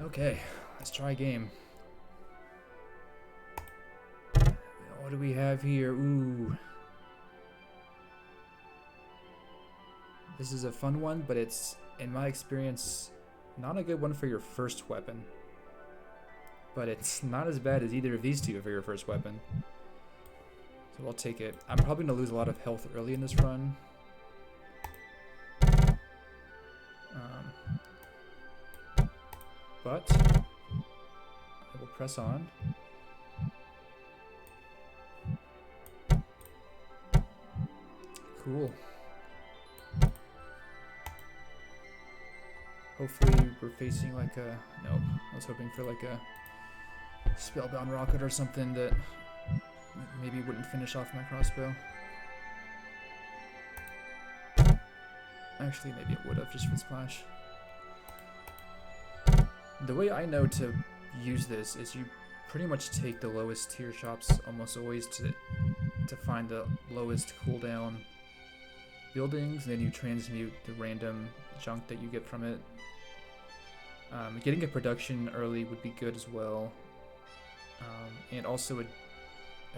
Okay, let's try a game. What do we have here? Ooh. This is a fun one, but it's, in my experience, not a good one for your first weapon. But it's not as bad as either of these two for your first weapon. So I'll take it. I'm probably going to lose a lot of health early in this run. But I will press on. Cool. Hopefully we're facing like a... Nope. I was hoping for like a spellbound rocket or something that maybe wouldn't finish off my crossbow. Actually, maybe it would have just for splash. The way I know to use this is you pretty much take the lowest tier shops almost always to find the lowest cooldown buildings, and then you transmute the random junk that you get from it. Getting a production early would be good as well, and also a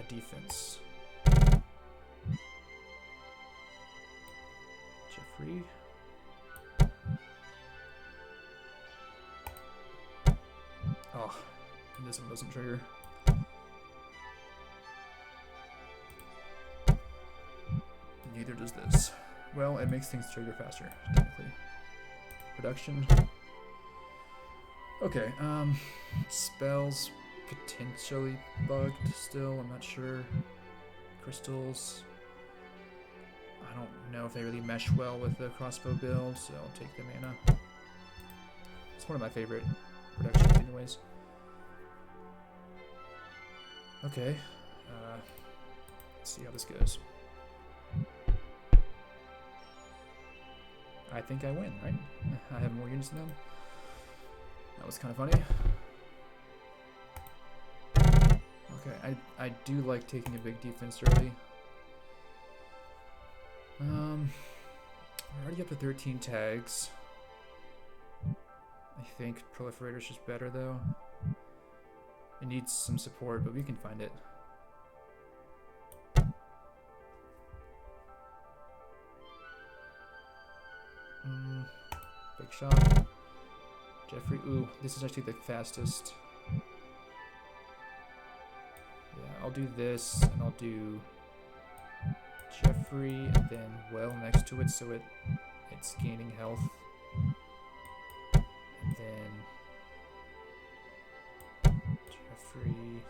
defense. Jeffrey. Oh, and this one doesn't trigger. Neither does this. Well, it makes things trigger faster, technically. Production. Okay, spells potentially bugged still, I'm not sure. Crystals. I don't know if they really mesh well with the crossbow build, so I'll take the mana. It's one of my favorite productions anyways. Okay, let's see how this goes. I think I win, right? I have more units than them. That was kind of funny. Okay, I do like taking a big defense early. We're already up to 13 tags. I think Proliferator's just better though. It needs some support, but we can find it. Big shot. Jeffrey, ooh, this is actually the fastest. Yeah, I'll do this, and I'll do Jeffrey, and then well next to it, so it's gaining health. And then Jeffrey,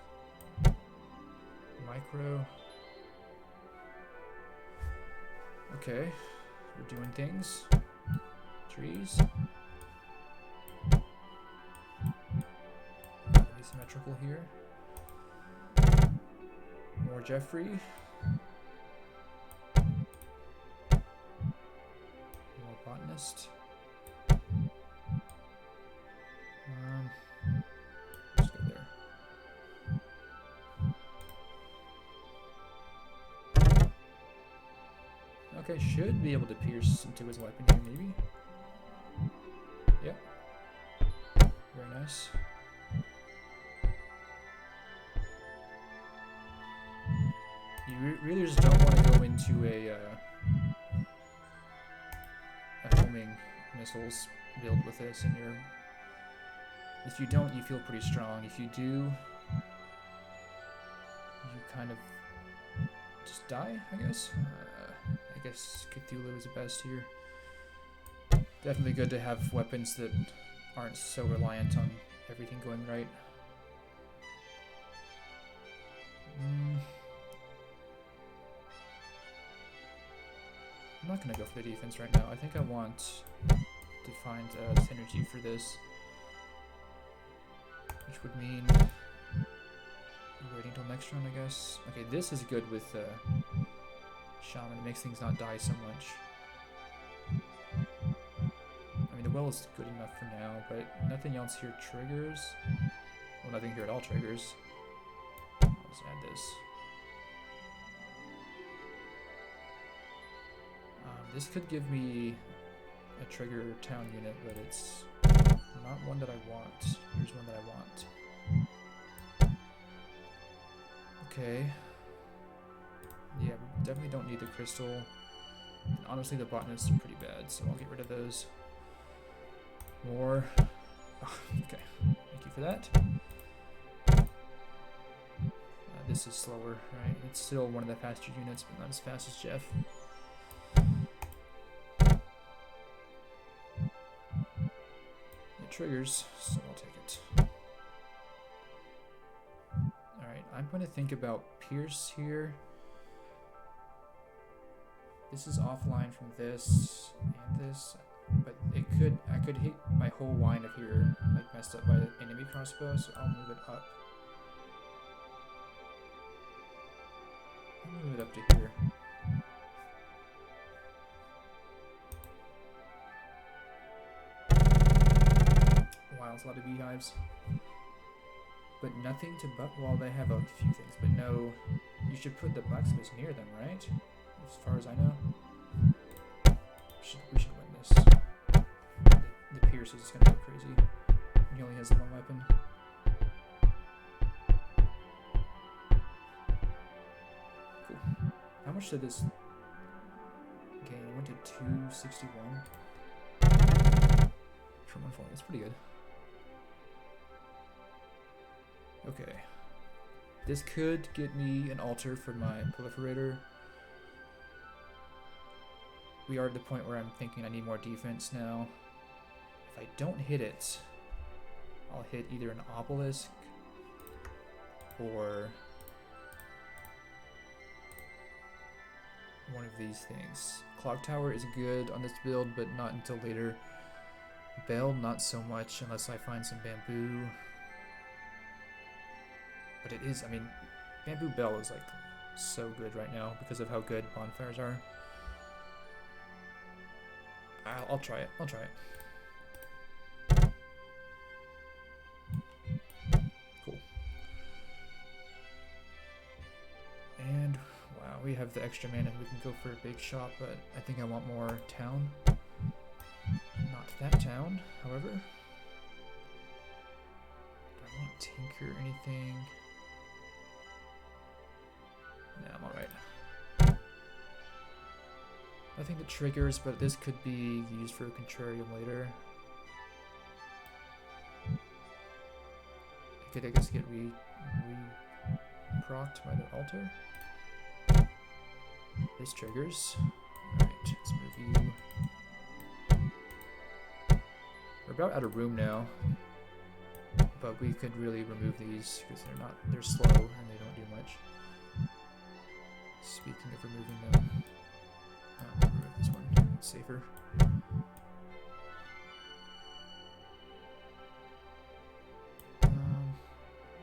micro. Okay, we're doing things. Trees. Asymmetrical here. More Jeffrey. More botanist. Let's go there. Okay, should be able to pierce into his weapon here, maybe. Yep. Very nice. You really just don't want to go into a homing missiles build with this, and if you don't, you feel pretty strong. If you do, you kind of just die, I guess. I guess Cthulhu is the best here. Definitely good to have weapons that aren't so reliant on everything going right. I'm not going to go for the defense right now. I think I want to find a synergy for this, which would mean waiting till next round, I guess. Okay, this is good with Shaman. It makes things not die so much. I mean, the well is good enough for now, but nothing else here triggers. Well, nothing here at all triggers. I'll just add this. This could give me a trigger town unit, but it's not one one that I want. Here's one that I want. Okay. Yeah, we definitely don't need the crystal. And honestly, the botanists are pretty bad, so I'll get rid of those. More. Oh, okay. Thank you for that. This is slower, right? It's still one of the faster units, but not as fast as Jeff. It triggers, so I'll take it. Alright, I'm going to think about Pierce here. This is offline from this and this, but I could hit my whole line of here, like messed up by the enemy crossbow, so I'll move it up. I'll move it up to here. Wow, it's a lot of beehives. But nothing to well, they have a few things, but no, you should put the blacksmiths near them, right? As far as I know. We should win this. The Pierce is just gonna go crazy. He only has the one weapon. Cool. How much did this gain? It went to 261. From 140. That's pretty good. Okay. This could get me an altar for my proliferator. We are at the point where I'm thinking I need more defense now. If I don't hit it, I'll hit either an obelisk or one of these things. Clock Tower is good on this build, but not until later. Bell, not so much unless I find some bamboo. But it is, I mean, Bamboo Bell is like so good right now because of how good bonfires are. I'll try it. I'll try it. Cool. And wow, we have the extra mana. We can go for a big shot, but I think I want more town. Not that town, however. Do I want Tinker or anything? Nah, I'm alright. Nothing that triggers, but this could be used for a Contrarium later. I could, I guess, get procced by the altar. This triggers. Alright, let's move you. We're about out of room now, but we could really remove these because they're slow and they don't do much. Speaking of removing them, I'll remove this one. It's safer.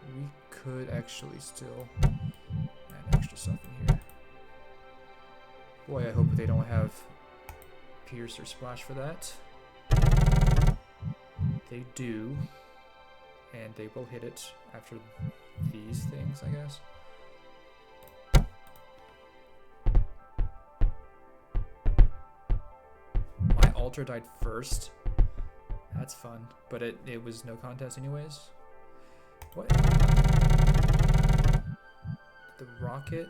We could actually still add extra stuff in here. Boy, I hope they don't have Pierce or Splash for that. They do, and they will hit it after these things, I guess. My altar died first. That's fun, but it was no contest anyways. What? The rocket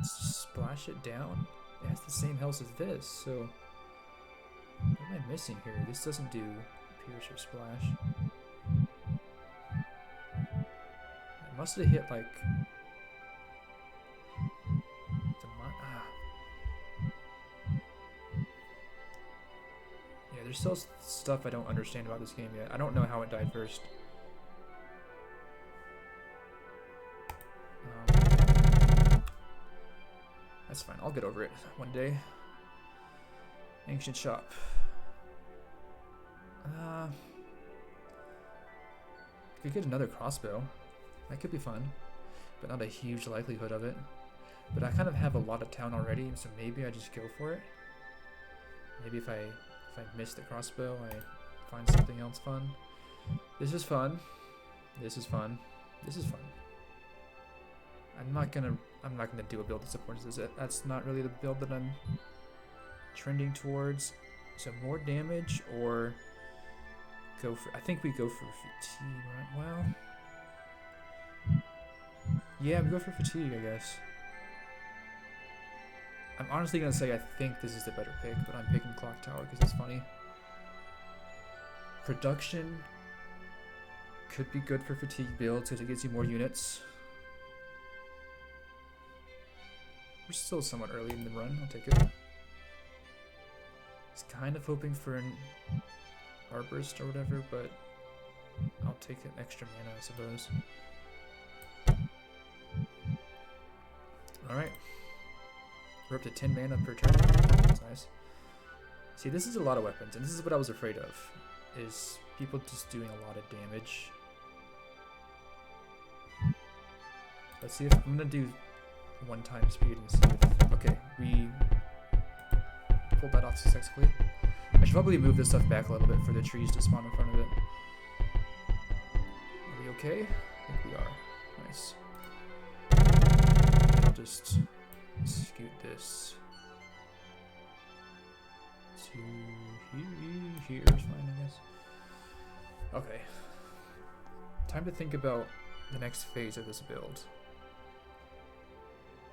splash it down? It has the same health as this, so what am I missing here? This doesn't do Pierce or Splash. It must have hit like yeah, there's still stuff I don't understand about this game yet. I don't know how it died first. That's fine, I'll get over it one day. Ancient Shop. Could get another crossbow. That could be fun, but not a huge likelihood of it. But I kind of have a lot of town already, so maybe I just go for it. Maybe if I miss the crossbow, I find something else fun. This is fun. This is fun. This is fun. I'm not gonna do a build that supports this. That's not really the build that I'm trending towards. So more damage or go for... I think we go for fatigue, right? Well... Yeah, we go for fatigue, I guess. I'm honestly going to say I think this is the better pick, but I'm picking Clock Tower because it's funny. Production could be good for fatigue builds because it gives you more units. We're still somewhat early in the run. I'll take it. It's kind of hoping for an Arborist or whatever, but I'll take an extra mana, I suppose. Alright. We're up to 10 mana per turn. That's nice. See, this is a lot of weapons, and this is what I was afraid of, is people just doing a lot of damage. Let's see if I'm gonna do one-time speed and see if... Okay, we pulled that off successfully. I should probably move this stuff back a little bit for the trees to spawn in front of it. Are we okay? I think we are. Nice. I'll just scoot this to here is fine, I guess. Okay. Time to think about the next phase of this build.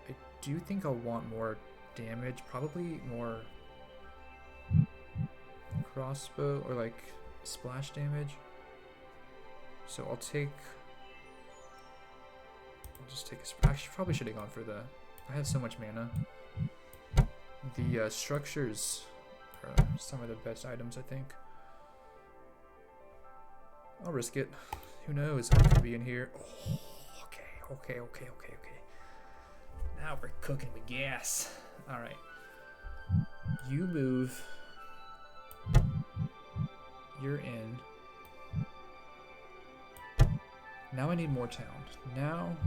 I do think I'll want more damage, probably more crossbow or like splash damage. So I'll just take a... I probably should have gone for the... I have so much mana. The structures are some of the best items, I think. I'll risk it. Who knows what could be in here. Oh, okay. Now we're cooking with gas. Alright. You move. You're in. Now I need more town. Now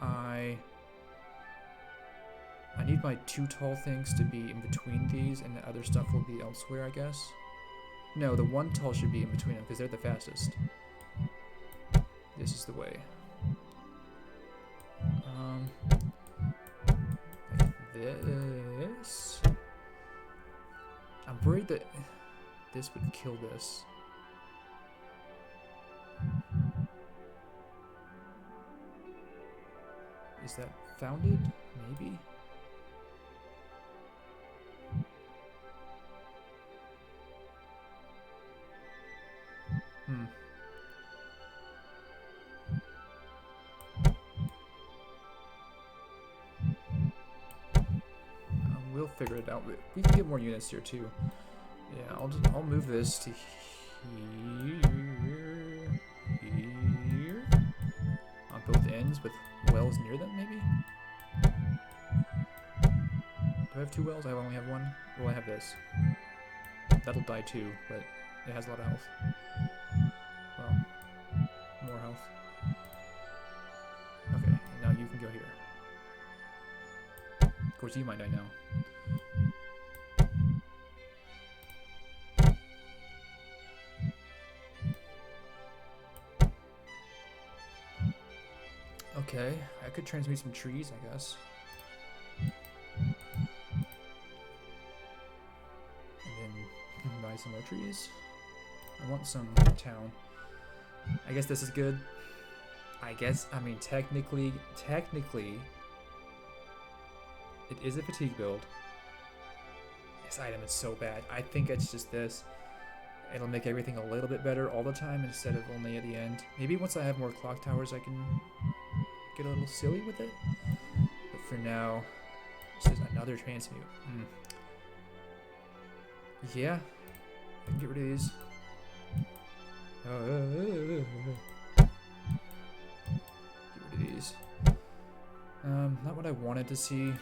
I need my 2 tall things to be in between these, and the other stuff will be elsewhere, I guess. No, the 1 tall should be in between them because they're the fastest. This is the way. Like this. I'm worried that this would kill this. Is that founded? Maybe? We'll figure it out. We can get more units here too. Yeah, I'll move this to here, on both ends with wells near them, maybe. Do I have 2 wells? I only have 1. Well, I have this. That'll die too, but it has a lot of health. Well, more health. Okay, and now you can go here. Of course, you might die now. Okay, I could transmute some trees, I guess. And then buy some more trees. I want some town. I guess this is good. I mean, technically, it is a fatigue build. This item is so bad. I think it's just this. It'll make everything a little bit better all the time instead of only at the end. Maybe once I have more clock towers, I can get a little silly with it. But for now, this is another transmute. Yeah, I can get rid of these. Get rid of these. Not what I wanted to see.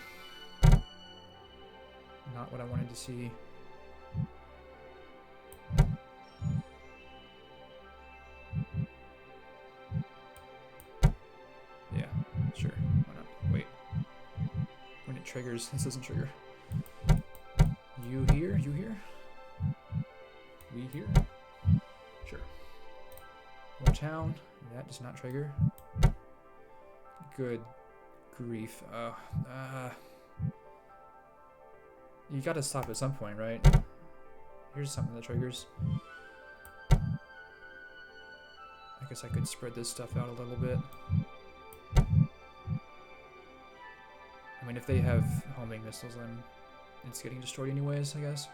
Not what I wanted to see. Yeah, sure. Why not? Wait. When it triggers, this doesn't trigger. You here? You here? We here? Sure. One town. That does not trigger. Good grief. You gotta stop at some point, right? Here's something that triggers. guess I could spread this stuff out a little bit. I mean, if they have homing missiles, then it's getting destroyed anyways, I guess.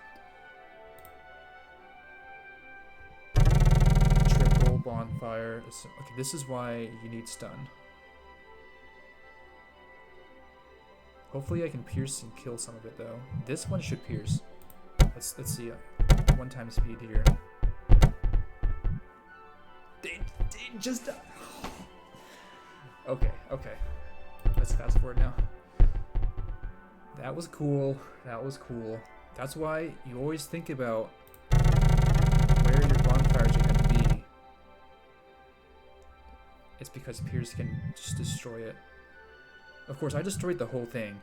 Triple bonfire. Okay, this is why you need stun. Hopefully I can pierce and kill some of it though. This one should pierce. Let's see. 1 time speed here. They just. Okay. Let's fast forward now. That was cool. That's why you always think about where your bonfires are going to be. It's because Pierce can just destroy it. Of course, I destroyed the whole thing.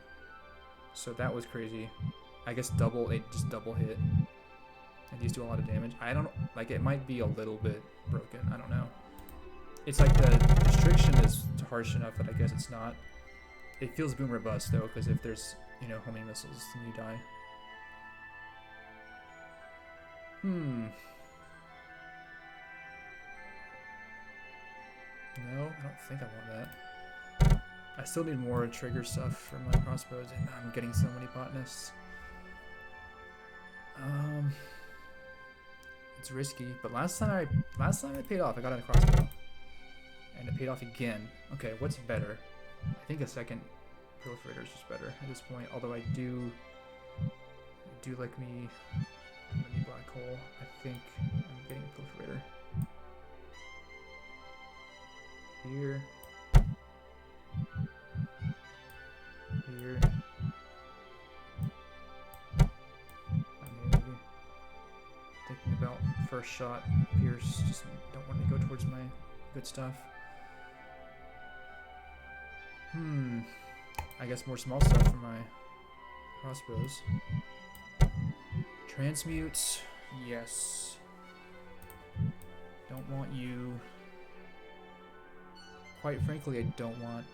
So that was crazy. I guess just double hit. And these do a lot of damage. I don't, like, it might be a little bit broken. I don't know. It's like the restriction is harsh enough that I guess it's not. It feels boom or bust though, because if there's, you know, homing missiles, then you die. No, I don't think I want that. I still need more trigger stuff for my crossbows, and I'm getting so many botanists. It's risky, but last time it paid off. I got a crossbow, and it paid off again. Okay, what's better? I think a second proliferator is just better at this point. Although I do like me mini black hole. I think I'm getting a proliferator here. Here. Maybe thinking about first shot, Pierce. Just don't want to go towards my good stuff. I guess more small stuff for my crossbows. Transmute, yes. Don't want you. Quite frankly, I don't want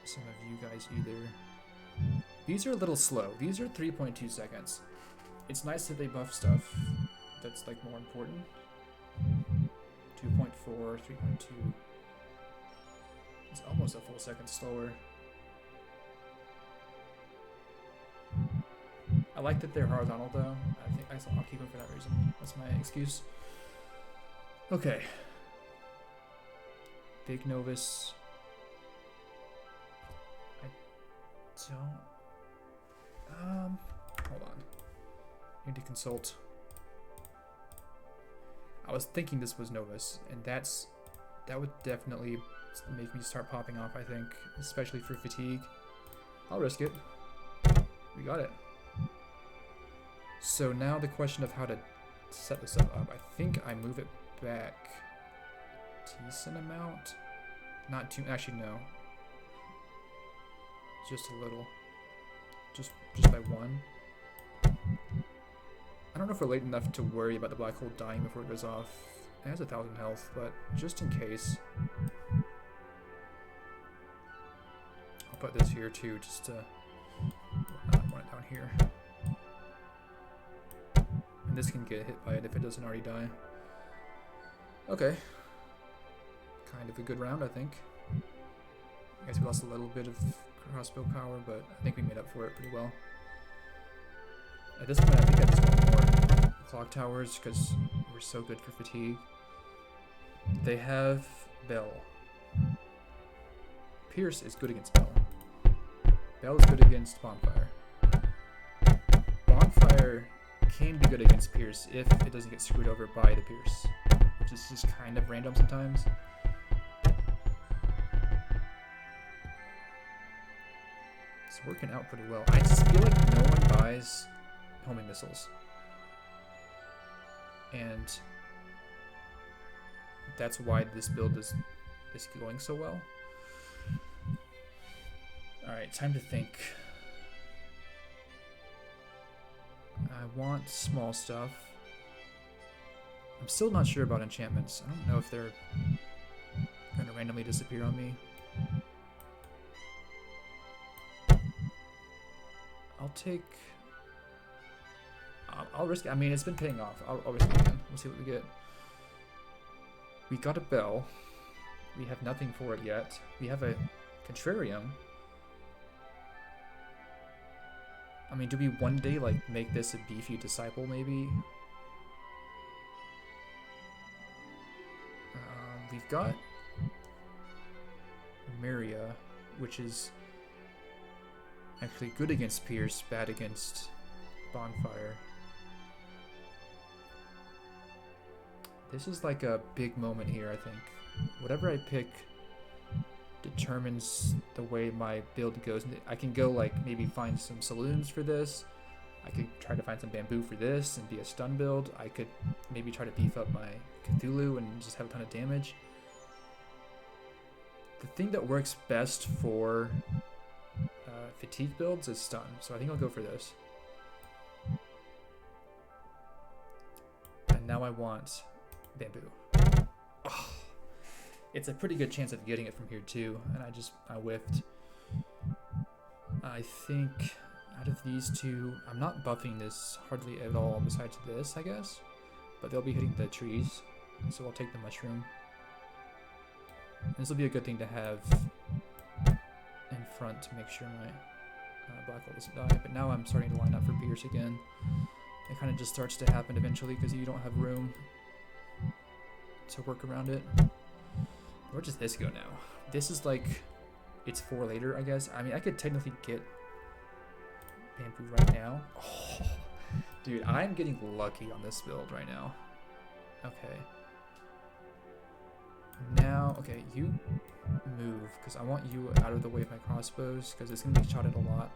some of you guys either. These are a little slow. These are 3.2 seconds. It's nice that they buff stuff that's like more important. 2.4, 3.2. It's almost a full second slower. I like that they're horizontal though. I think I'll keep them for that reason. That's my excuse. Okay. Big Novus. Hold on. Need to consult. I was thinking this was Novus, and that would definitely make me start popping off, I think, especially for fatigue. I'll risk it. We got it. So now the question of how to set this up. I think I move it back a decent amount. Not too, actually no. Just a little. Just by 1. I don't know if we're late enough to worry about the black hole dying before it goes off. It has 1,000 health, but just in case. I'll put this here too, just to... I want it down here. And this can get hit by it if it doesn't already die. Okay. Kind of a good round, I think. I guess we lost a little bit of crossbow power, but I think we made up for it pretty well. At this point, I think I just want more clock towers because we're so good for fatigue. They have Bell. Pierce is good against Bell. Bell is good against Bonfire. Bonfire can be good against Pierce if it doesn't get screwed over by the Pierce, which is just kind of random sometimes. It's working out pretty well. I just feel like no one buys homing missiles. And that's why this build is going so well. Alright, time to think. I want small stuff. I'm still not sure about enchantments. I don't know if they're going to randomly disappear on me. I'll take... I'll risk it. I mean, it's been paying off. I'll risk it again. We'll see what we get. We got a bell. We have nothing for it yet. We have a contrarium. I mean, do we one day like make this a beefy disciple maybe? We've got Maria, which is actually good against Pierce, bad against Bonfire. This is like a big moment here, I think. Whatever I pick determines the way my build goes. I can go like maybe find some saloons for this. I could try to find some bamboo for this and be a stun build. I could maybe try to beef up my Cthulhu and just have a ton of damage. The thing that works best for fatigue builds is stun, so I think I'll go for this. And now I want bamboo. Oh, it's a pretty good chance of getting it from here too, and I whiffed. I think out of these two, I'm not buffing this hardly at all besides this, I guess. But they'll be hitting the trees, so I'll take the mushroom. This will be a good thing to have in front to make sure my black hole doesn't die. But now I'm starting to line up for Pierce again. It kind of just starts to happen eventually because you don't have room to work around it. Where does this go now? This is like, it's 4 later, I guess. I mean, I could technically get bamboo right now. Oh, dude, I'm getting lucky on this build right now. Okay. Now, okay, you move, because I want you out of the way of my crossbows, because it's going to be shot at a lot.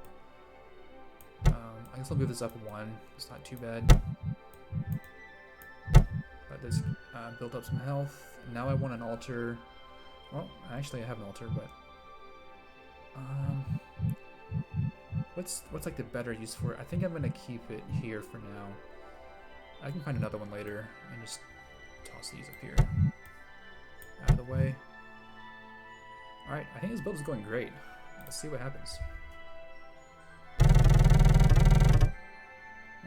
I guess I'll move this up 1. It's not too bad. Let this build up some health. Now I want an altar. Well, actually I have an altar, but what's like the better use for it? I think I'm gonna keep it here for now. I can find another one later and just toss these up here. Out of the way. Alright, I think this build is going great. Let's see what happens.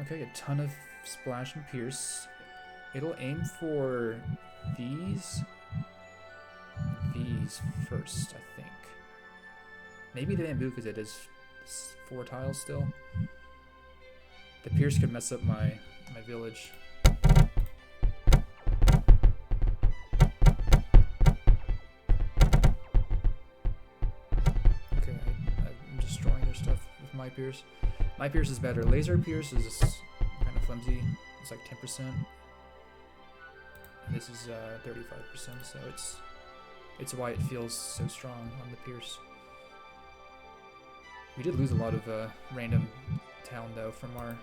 Okay, a ton of splash and pierce. It'll aim for these first, I think. Maybe the bamboo because it is 4 tiles still. The pierce could mess up my village. Okay, I'm destroying their stuff with my pierce. My pierce is better. Laser pierce is kind of flimsy. It's like 10%. And this is 35%, so it's why it feels so strong on the pierce. We did lose a lot of random town though from our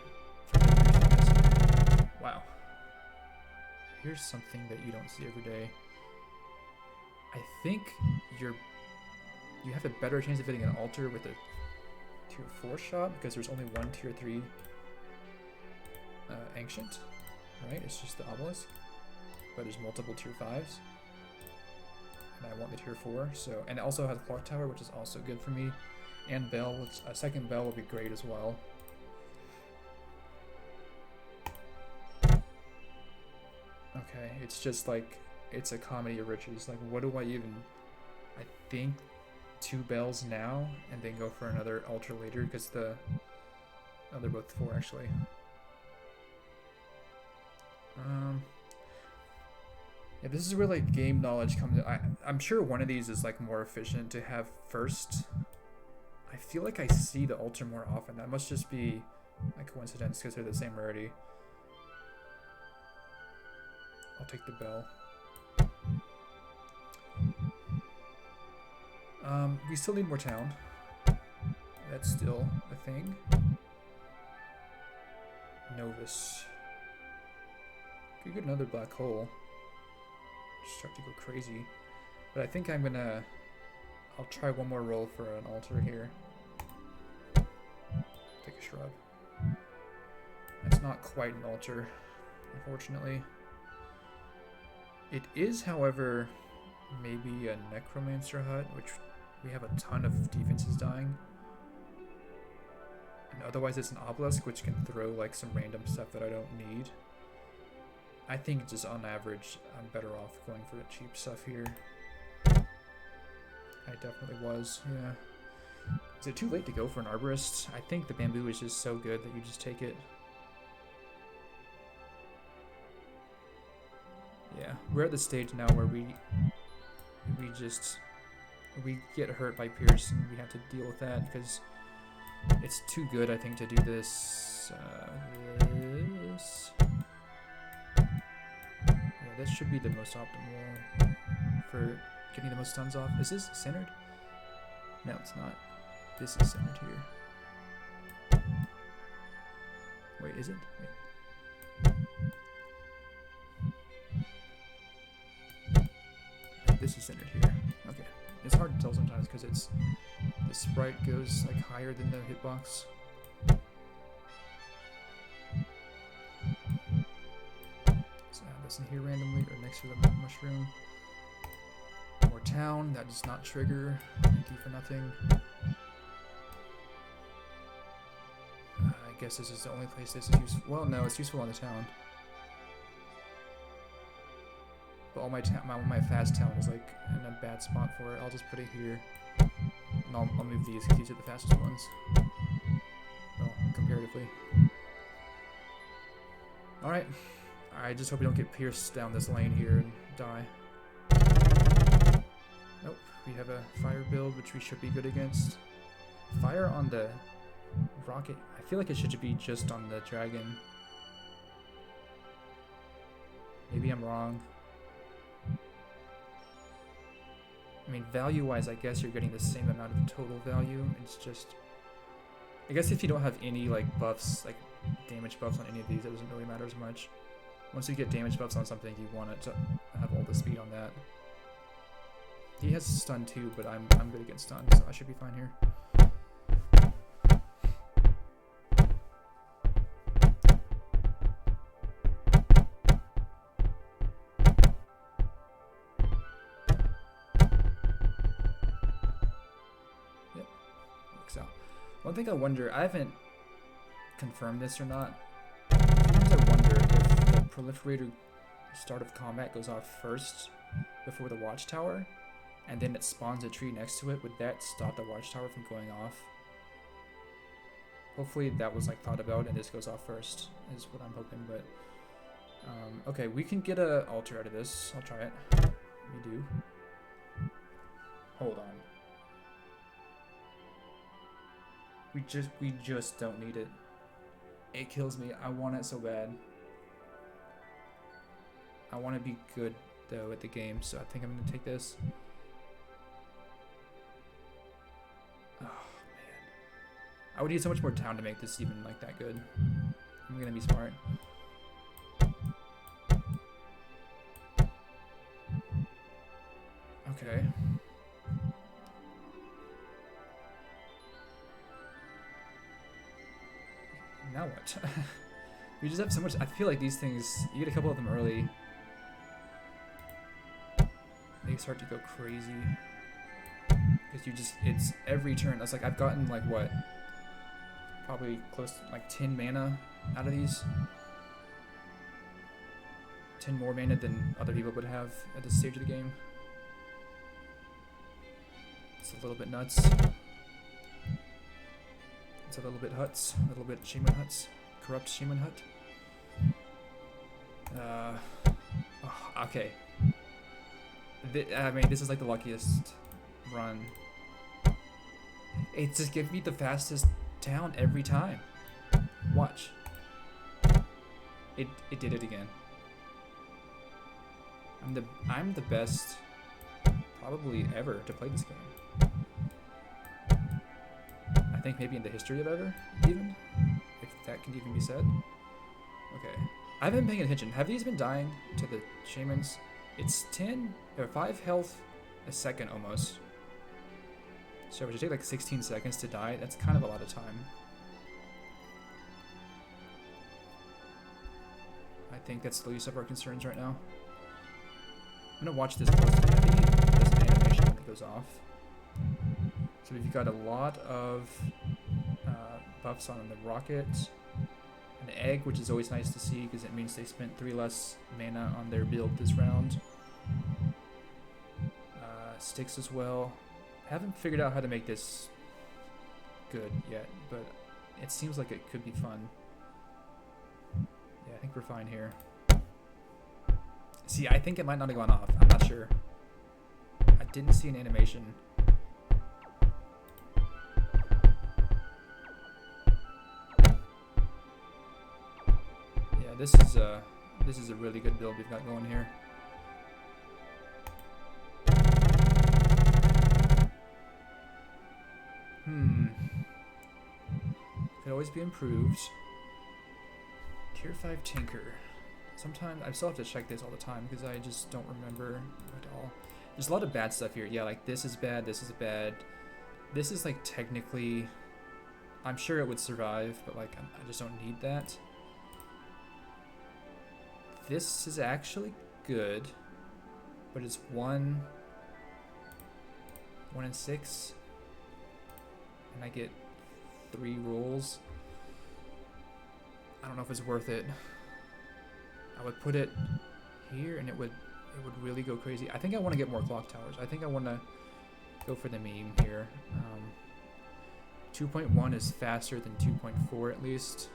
wow. Here's something that you don't see every day. I think you have a better chance of hitting an altar with a tier 4 shot because there's only one tier 3 ancient, right? It's just the obelisk, but there's multiple tier 5s. And I want the tier 4, so, and it also has clock tower, which is also good for me, and bell, which a second bell would be great as well. Okay, it's just like, it's a comedy of riches. Like, what do I even, I think 2 bells now, and then go for another altar later, because they're both 4 actually. Yeah, this is where like game knowledge comes in. I'm sure one of these is like more efficient to have first. I feel like I see the altar more often. That must just be a coincidence because they're the same rarity. I'll take the bell. We still need more town. That's still a thing. Novus. Could get another black hole. Start to go crazy, but I think I'll try one more roll for an altar here. Take a shrub. It's not quite an altar, unfortunately. It is, however, maybe a necromancer hut, which we have a ton of defenses dying. And otherwise it's an obelisk, which can throw like some random stuff that I don't need. I think just on average, I'm better off going for the cheap stuff here. I definitely was, yeah. Is it too late to go for an arborist? I think the bamboo is just so good that you just take it. Yeah, we're at the stage now where we get hurt by Pierce and we have to deal with that because it's too good, I think, to do this. Yeah, this should be the most optimal for getting the most stuns off. Is this centered? No, it's not. This is centered here. Wait, is it? Wait. This is centered here. Okay. It's hard to tell sometimes because it's the sprite goes like higher than the hitbox. So add this in here randomly or next to the mushroom. More town, that does not trigger. Thank you for nothing. I guess this is the only place this is useful. Well, no, it's useful on the town. But all my fast town is like in a bad spot for it. I'll just put it here. And I'll move these because these are the fastest ones. Well, comparatively. Alright. I just hope we don't get pierced down this lane here and die. Nope. We have a fire build, which we should be good against. Fire on the rocket. I feel like it should be just on the dragon. Maybe I'm wrong. I mean, value-wise, I guess you're getting the same amount of total value. It's just... I guess if you don't have any, like, buffs, like, damage buffs on any of these, it doesn't really matter as much. Once you get damage buffs on something, you want it to have all the speed on that. He has stun too, but I'm good against stun, so I should be fine here. One thing I wonder, I haven't confirmed this or not, sometimes I wonder if the proliferator start of combat goes off first before the watchtower, and then it spawns a tree next to it. Would that stop the watchtower from going off? Hopefully that was like thought about and this goes off first, is what I'm hoping, but... okay, we can get an altar out of this. I'll try it. We do. Hold on. We just don't need it. It kills me. I want it so bad. I want to be good though at the game, so I think I'm gonna take this. Oh man, I would need so much more town to make this even like that good. I'm gonna be smart. Okay. Now what? We just have so much. I feel like these things, you get a couple of them early, they start to go crazy. Because you just, it's every turn. That's like, I've gotten like what? Probably close to like 10 mana out of these. 10 more mana than other people would have at this stage of the game. It's a little bit nuts. It's a little bit huts, a little bit shaman huts, corrupt shaman hut. Oh, okay. I mean, this is like the luckiest run. It just gives me the fastest town every time. Watch. It did it again. I'm the best probably ever to play this game. I think maybe in the history of ever, even, if that can even be said. Okay, I haven't been paying attention. Have these been dying to the shamans? It's 10 or 5 health a second almost. So it should take like 16 seconds to die. That's kind of a lot of time. I think that's the least of our concerns right now. I'm gonna watch this closely. I think there's an animation that goes off. So we've got a lot of buffs on the rocket, and an egg, which is always nice to see because it means they spent 3 less mana on their build this round. Sticks as well. Haven't figured out how to make this good yet, but it seems like it could be fun. Yeah, I think we're fine here. See, I think it might not have gone off. I'm not sure. I didn't see an animation. Yeah, this is a really good build we've got going here. Could always be improved. Tier 5 Tinker. Sometimes I still have to check this all the time because I just don't remember at all. There's a lot of bad stuff here. Yeah, like this is bad, this is bad. This is like technically, I'm sure it would survive, but like I just don't need that. This is actually good, but it's 1 in 6, and I get 3 rolls. I don't know if it's worth it. I would put it here and it would really go crazy. I think I want to get more clock towers. I think I want to go for the meme here. 2.1 is faster than 2.4 at least.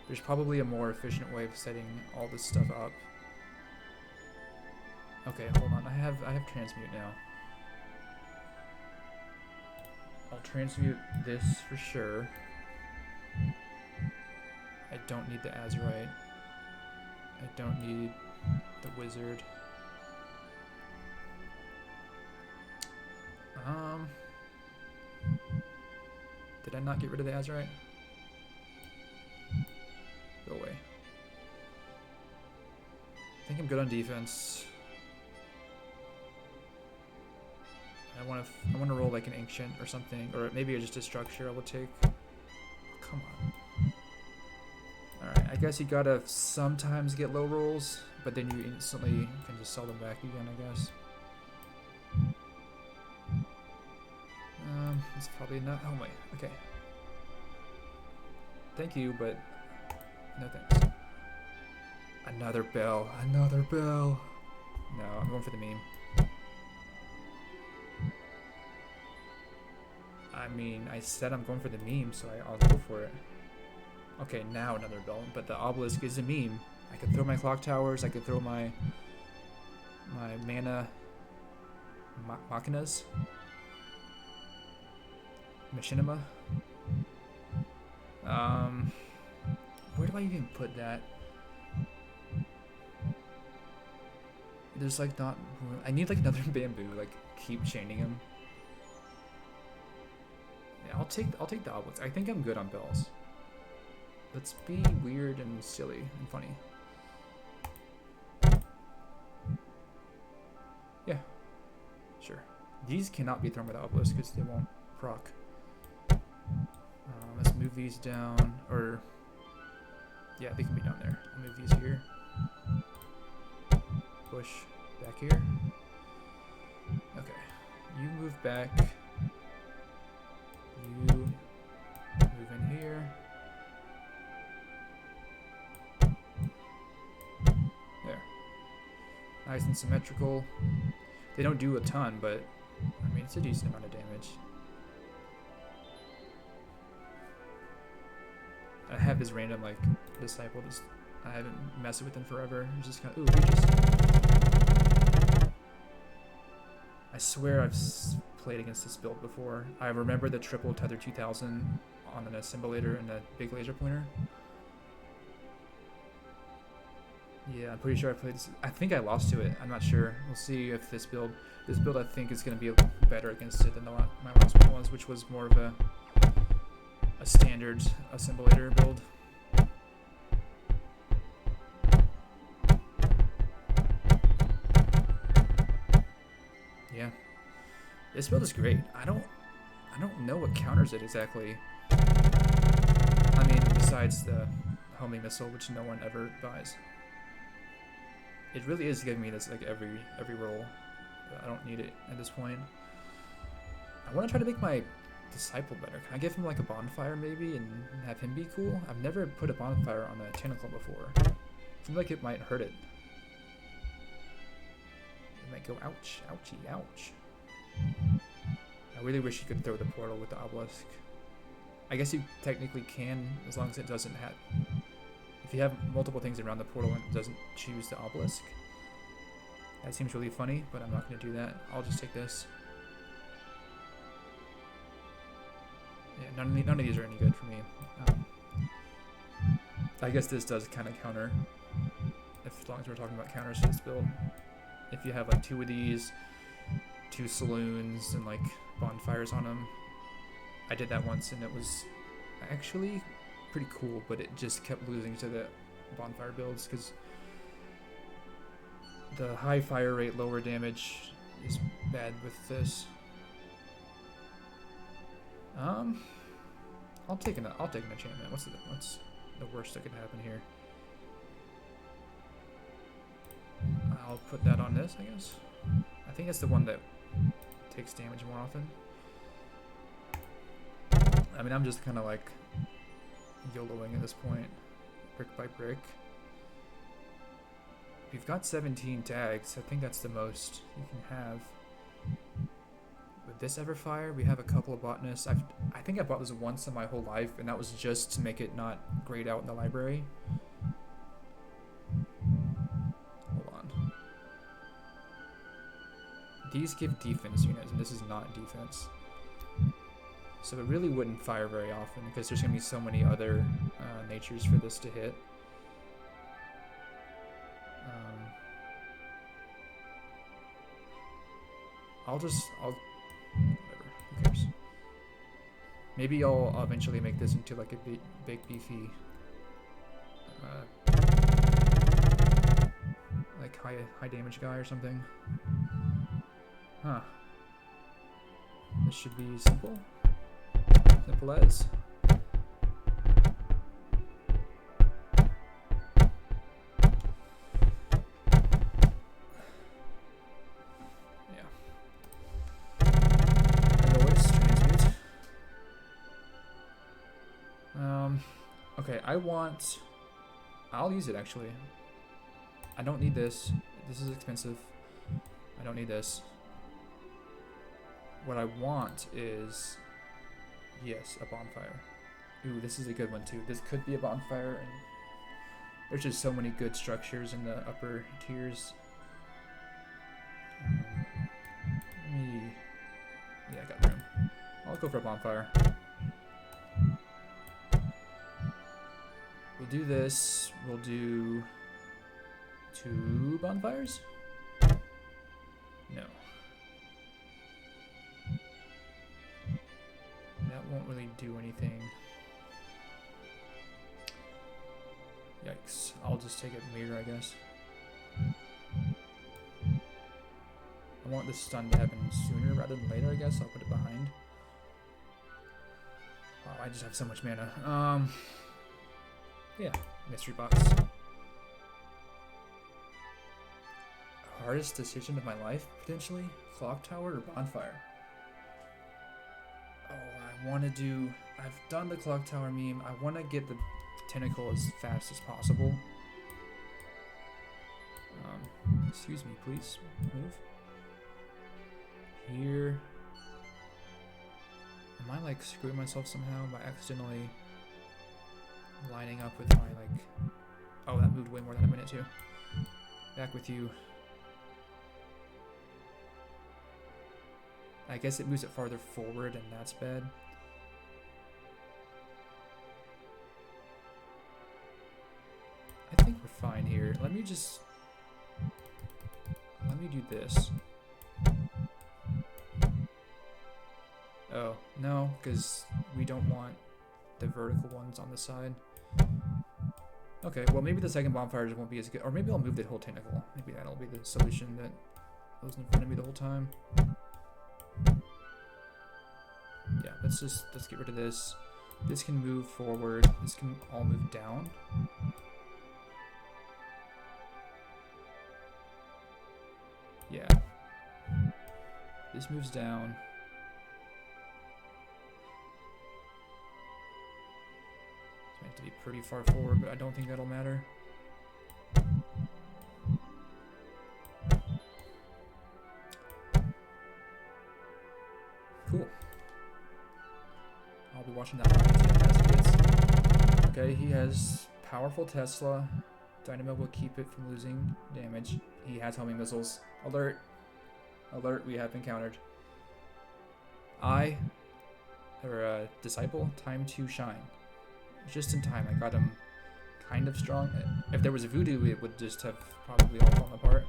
There's probably a more efficient way of setting all this stuff up. Okay, hold on. I have transmute now. I'll transmute this for sure. I don't need the Azurite. I don't need the Wizard. Did I not get rid of the Azurite? Go away. I think I'm good on defense. I want to roll like an ancient or something, or maybe just a structure I will take. Oh, come on. Alright, I guess you gotta sometimes get low rolls, but then you instantly can just sell them back again, I guess. It's probably not. Oh my. Okay. Thank you, but no thanks. Another bell. Another bell. No, I'm going for the meme. I mean, I said I'm going for the meme, so I'll go for it. Okay, now another bell, but the obelisk is a meme. I could throw my clock towers. I could throw my mana machinas. Machinima. Where do I even put that? There's like not. I need like another bamboo. Like keep chaining him. Yeah, I'll take the obelisk. I think I'm good on bells. Let's be weird and silly and funny. Yeah, sure. These cannot be thrown by the obelisk because they won't proc. Let's move these down, or yeah, they can be down there. I'll move these here. Push back here. Okay, you move back. You move in here. There. Nice and symmetrical. They don't do a ton, but I mean it's a decent amount of damage. I have this random like disciple. Just I haven't messed with him forever. He's just kind of I swear I've played against this build before. I remember the triple tether 2000 on an assemblator and a big laser pointer. Yeah, I'm pretty sure I played this. I think I lost to it. I'm not sure. We'll see if this build I think is going to be better against it than my last one was, which was more of a standard assemblator build. Yeah, this build is great. I don't know what counters it exactly. I mean, besides the homing missile, which no one ever buys. It really is giving me this like every roll. But I don't need it at this point. I want to try to make my disciple better. Can I give him like a bonfire maybe and have him be cool? I've never put a bonfire on a tentacle before. Seems like it might hurt it. It might go ouch, ouchie, ouch. I really wish you could throw the portal with the obelisk. I guess you technically can, as long as it doesn't have... If you have multiple things around the portal and it doesn't choose the obelisk. That seems really funny, but I'm not going to do that. I'll just take this. Yeah, none of these are any good for me. I guess this does kind of counter, as long as we're talking about counters to this build. If you have like 2 of these, 2 saloons, and like bonfires on them. I did that once and it was actually pretty cool, but it just kept losing to the bonfire builds because the high fire rate, lower damage is bad with this. I'll take an enchantment. What's the worst that could happen here? I'll put that on this, I guess. I think that's the one that takes damage more often. I mean, I'm just kind of like YOLOing at this point, brick by brick. We've got 17 tags. I think that's the most you can have. Would this ever fire? We have a couple of botanists. I think I bought this once in my whole life, and that was just to make it not grayed out in the library. Hold on. These give defense units, and this is not defense. So it really wouldn't fire very often because there's going to be so many other natures for this to hit. Whatever, who cares? Maybe I'll eventually make this into like a big beefy, like high damage guy or something. Huh. This should be simple. Simple as. Okay, I'll use it actually. I don't need this. This is expensive. I don't need this. What I want is, yes, a bonfire. Ooh, this is a good one too. This could be a bonfire, and there's just so many good structures in the upper tiers. Yeah, I got room. I'll go for a bonfire. We'll do this. We'll do 2 bonfires? No. That won't really do anything. Yikes. I'll just take it mirror, I guess. I want this stun to happen sooner rather than later, I guess. I'll put it behind. Oh, I just have so much mana. Yeah, mystery box. Hardest decision of my life, potentially? Clock tower or bonfire? Oh, I want to do... I've done the clock tower meme. I want to get the tentacle as fast as possible. Excuse me, please. Move. Here. Am I like screwing myself somehow by accidentally lining up with my like... Oh, that moved way more than a minute too. Back with you. I guess it moves it farther forward and that's bad. I think we're fine here. Let me do this. Oh, no, because we don't want the vertical ones on the side. Okay, well maybe the second bonfires won't be as good. Or maybe I'll move the whole tentacle. Maybe that'll be the solution that was in front of me the whole time. Yeah, let's get rid of this. This can move forward. This can all move down. Yeah. This moves down. pretty far forward, but I don't think that'll matter. Cool. I'll be watching that one. Okay, he has powerful Tesla. Dynamo will keep it from losing damage. He has homing missiles. Alert. Alert, we have encountered. Disciple, time to shine. Just in time, I got him kind of strong. If there was a voodoo, it would just have probably all fallen apart.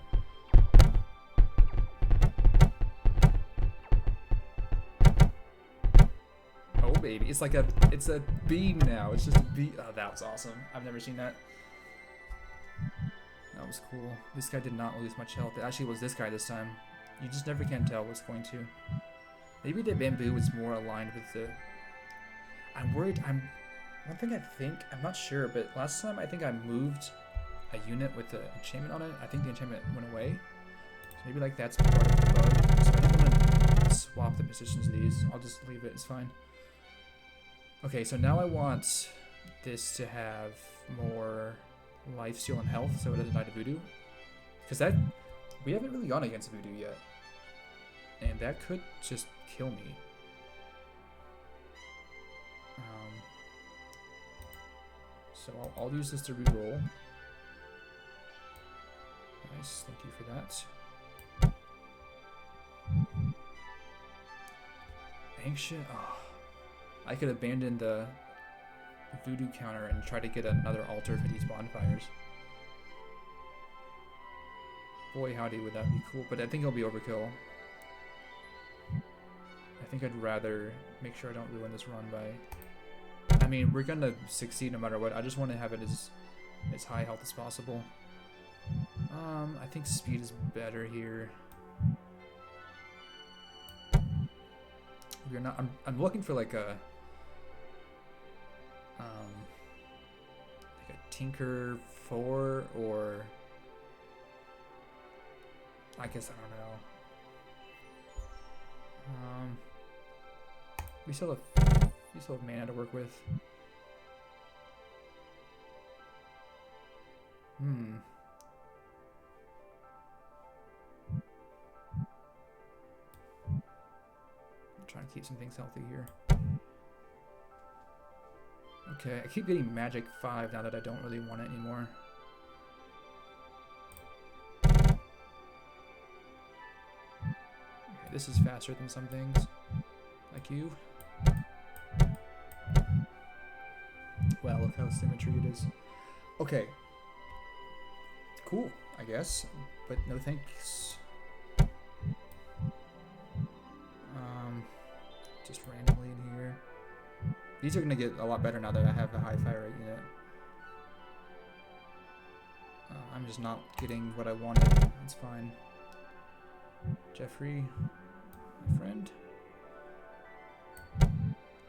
Oh baby, it's a beam now. It's just a beam. Oh, that was awesome. I've never seen that. That was cool. This guy did not lose much health. It actually was this guy this time. You just never can tell what's going to. Maybe the bamboo is more aligned with the... I'm worried. I'm not sure, but last time I think I moved a unit with the enchantment on it. I think the enchantment went away. So maybe like that's part of the bug. So I don't want to swap the positions of these. I'll just leave it. It's fine. Okay, so now I want this to have more lifesteal and health, so it doesn't die to voodoo. Because we haven't really gone against voodoo yet. And that could just kill me. So I'll use this to reroll. Nice, thank you for that. Anxious. Oh, I could abandon the voodoo counter and try to get another altar for these bonfires. Boy, howdy, would that be cool? But I think it'll be overkill. I think I'd rather make sure I don't ruin this run by... I mean, we're gonna succeed no matter what. I just want to have it as high health as possible. I think speed is better here. We're not... I'm looking for like a Tinker 4 or... I guess I don't know. We still have mana to work with. I'm trying to keep some things healthy here. Okay, I keep getting magic 5 now that I don't really want it anymore. This is faster than some things, like you. Wow, look how symmetry it is. Okay. Cool, I guess, but no thanks. Just randomly in here. These are gonna get a lot better now that I have a high fire rate unit. I'm just not getting what I wanted. It's fine. Jeffrey, my friend.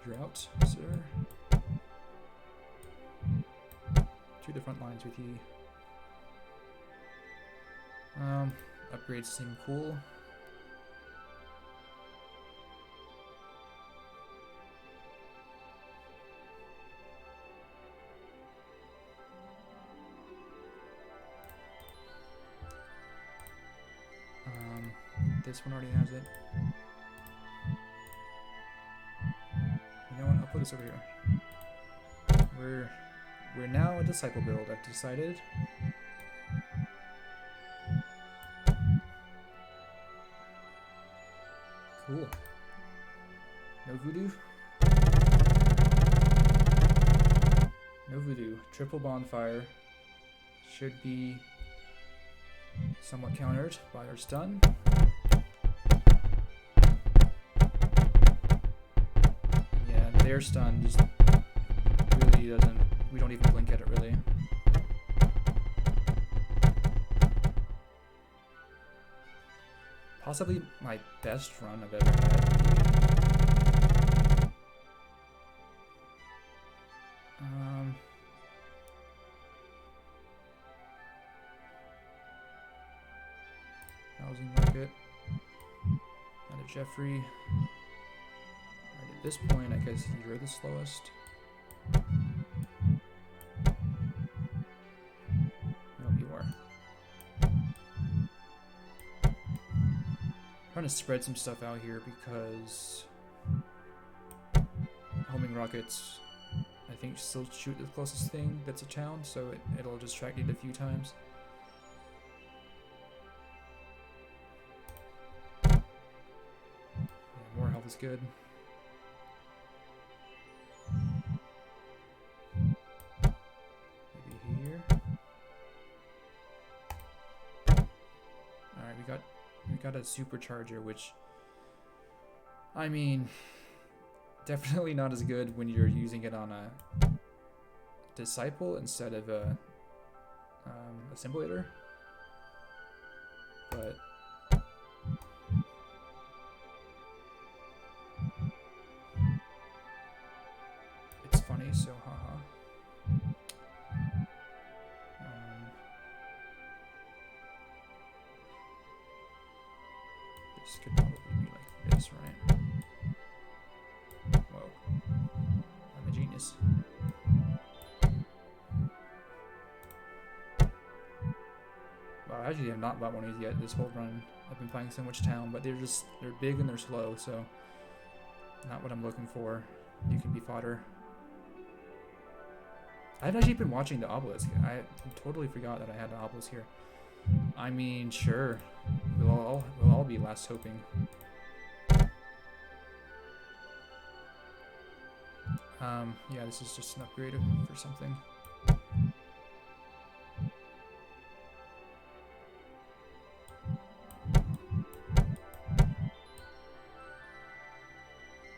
You're out, sir. To the front lines with you. Upgrades seem cool. This one already has it. You know what? I'll put this over here. We're now a disciple build, I've decided. Cool. No voodoo? No voodoo. Triple bonfire. Should be somewhat countered by our stun. Yeah, their stun just really doesn't... We don't even blink at it, really. Possibly my best run I've ever had. Housing market. Out of Jeffrey. Right at this point, I guess you're the slowest. trying to spread some stuff out here because homing rockets, I think, still shoot the closest thing that's a town, so it'll distract it a few times. Yeah, more health is good. Maybe here. Alright, we got a supercharger, which, I mean, definitely not as good when you're using it on a disciple instead of a assimilator, but it's funny, so haha. This could probably be like this, right? Whoa, I'm a genius. Well, I actually have not bought one of these yet this whole run. I've been playing so much town, but they're big and they're slow, so not what I'm looking for. You can be fodder. I've actually been watching the obelisk. I totally forgot that I had an obelisk here. I mean, sure, we'll all be last hoping. Yeah, this is just an upgrade for something.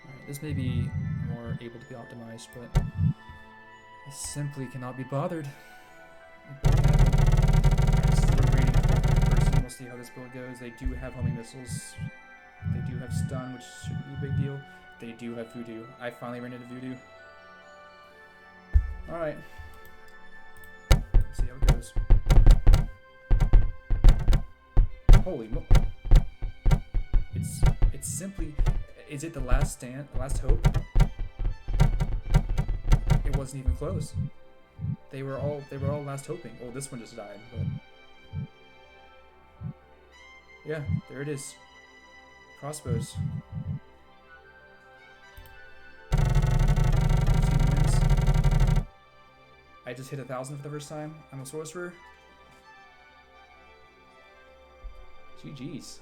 Alright, this may be more able to be optimized, but I simply cannot be bothered. We'll see how this build goes. They do have homing missiles. They do have stun, which shouldn't be a big deal. They do have voodoo. I finally ran into voodoo. Alright. Let's see how it goes. Holy mo- It's simply, is it the last stand, last hope? It wasn't even close. They were all last hoping. Well, this one just died, but yeah, there it is. Crossbows. 15 wins. I just hit 1,000 for the first time. I'm a sorcerer. GG's.